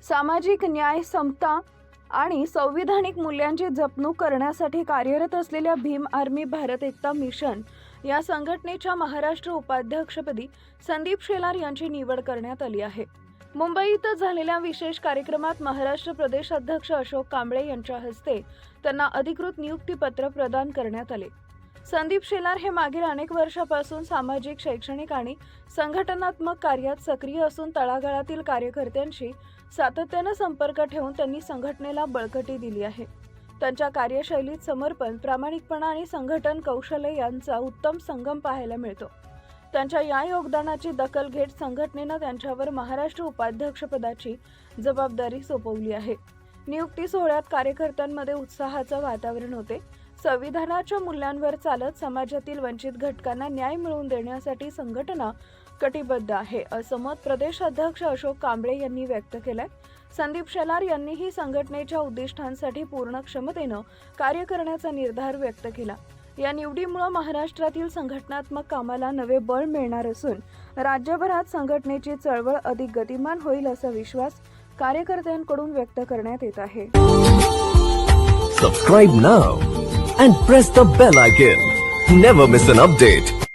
सामाजिक न्याय, समता आणि संविधानिक मूल्यांची जपणूक करण्यासाठी कार्यरत असलेल्या भीम आर्मी भारत एकता मिशन या संघटनेच्या महाराष्ट्र उपाध्यक्षपदी संदीप शेलार यांची निवड करण्यात आली आहे। मुंबईत झालेल्या विशेष कार्यक्रमात महाराष्ट्र प्रदेश अध्यक्ष अशोक कांबळे यांच्या हस्ते त्यांना अधिकृत नियुक्तीपत्र प्रदान करण्यात आले। संदीप शेलार हे मागील अनेक वर्षापासून सामाजिक, शैक्षणिक आणि संघटनात्मक कार्यात सक्रिय असून तळागाळातील कार्यकर्त्यांशी सातत्याने संपर्क ठेवून त्यांनी संघटनेला बळकटी दिली आहे। त्यांच्या कार्यशैलीत समर्पण, प्रामाणिकपणा आणि संघटन कौशल्य यांचा उत्तम संगम पाहायला मिळतो। त्यांच्या या योगदानाची दखल घेत संघटनेने त्यांच्यावर महाराष्ट्र उपाध्यक्षपदाची जबाबदारी सोपवली आहे। नियुक्ती सोहळ्यात कार्यकर्त्यांमध्ये उत्साहाचे वातावरण होते। संविधानाच्या मूल्यांवर चालत समाजातील वंचित घटकांना न्याय मिळवून देण्यासाठी संघटना कटिबद्ध आहे, असं मत प्रदेश अध्यक्ष अशोक कांबळे यांनी व्यक्त केलंय। संदीप शेलार यांनीही संघटनेच्या उद्दिष्टांसाठी पूर्ण क्षमतेने कार्य करण्याचा निर्धार व्यक्त केला। या निवडीमुळे महाराष्ट्रातील संघटनात्मक कामाला नवे बळ मिळणार असून राज्यभरात संघटनेची चळवळ अधिक गतिमान होईल असा विश्वास कार्यकर्त्यांकडून व्यक्त करण्यात येत आहे। Subscribe now and press the bell icon. Never miss an update.